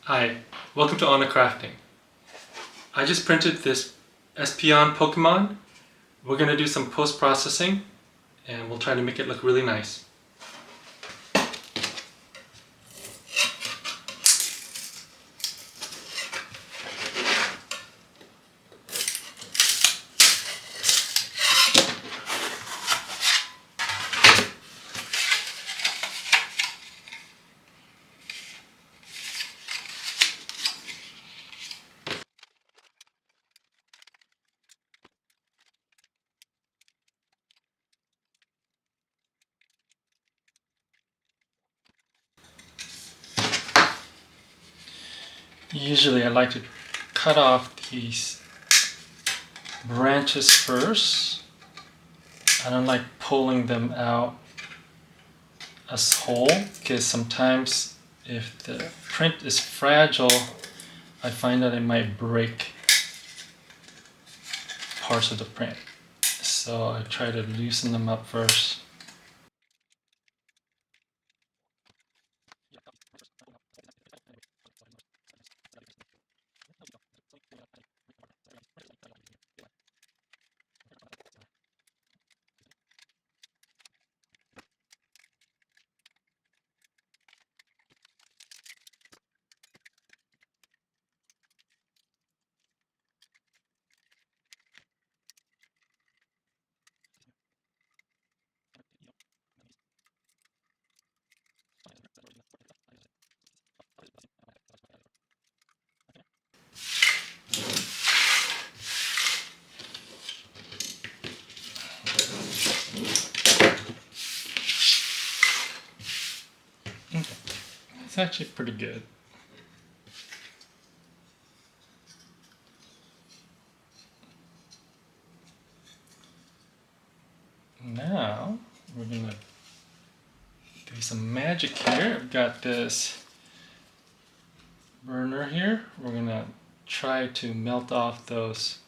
Hi, welcome to Honor Crafting. I just printed this Espeon Pokemon. We're going to do some post-processing and we'll try to make it look really nice. Usually I like to cut off these branches first. I don't like pulling them out as whole because sometimes if the print is fragile, I find that it might break parts of the print. So I try to loosen them up first. It's actually pretty good. Now we're gonna do some magic here. I've got this burner here. We're gonna try to melt off those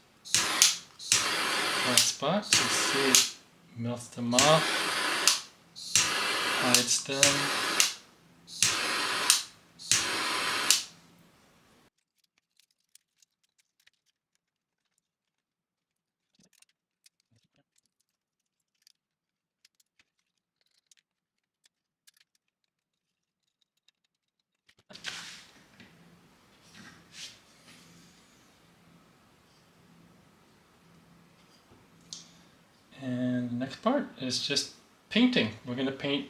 white spots. You see it melts them off, hides them. And the next part is just painting. We're gonna paint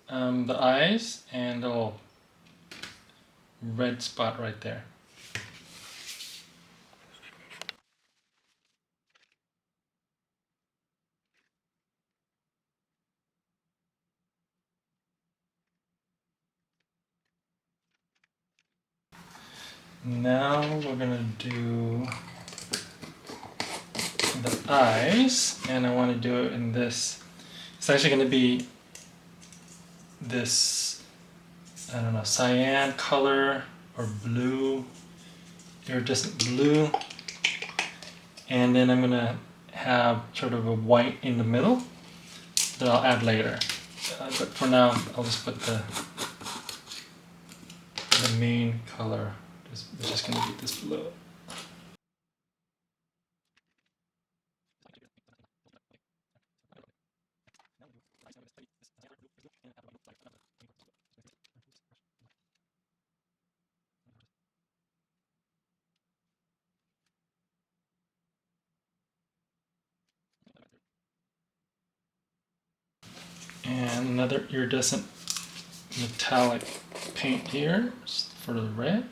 the eyes and the little red spot right there. Now we're gonna do the eyes, and I want to do it in this. It's actually going to be this, I don't know, cyan color or blue, iridescent blue, and then I'm going to have sort of a white in the middle that I'll add later. But for now, I'll just put the main color, which is going to be this blue. And another iridescent metallic paint here for the red.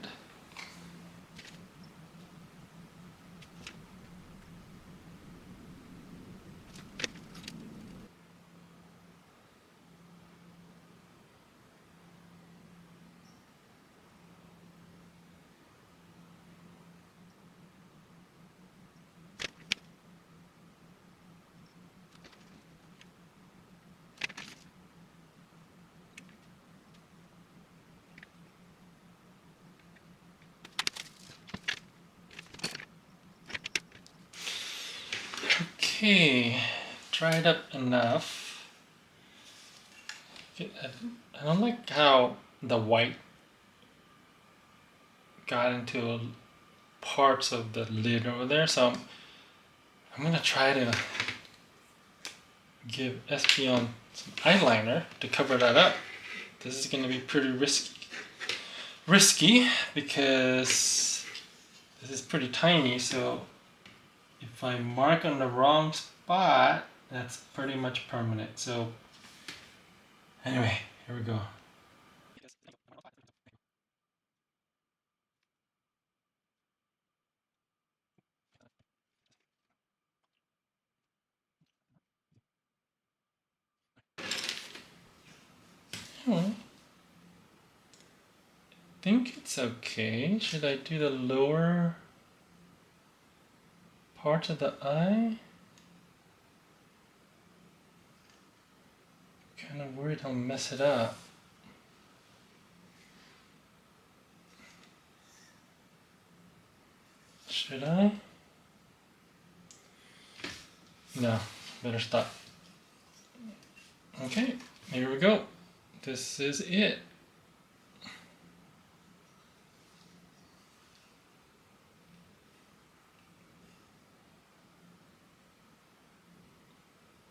Okay, dried up enough. I don't like how the white got into parts of the lid over there, so I'm gonna try to give Espeon some eyeliner to cover that up. This is gonna be pretty risky because this is pretty tiny, so if I mark on the wrong spot, that's pretty much permanent. So anyway, here we go. I think it's okay. Should I do the lower part of the eye? Kind of worried I'll mess it up. Should I? No, better stop. Okay, here we go. This is it.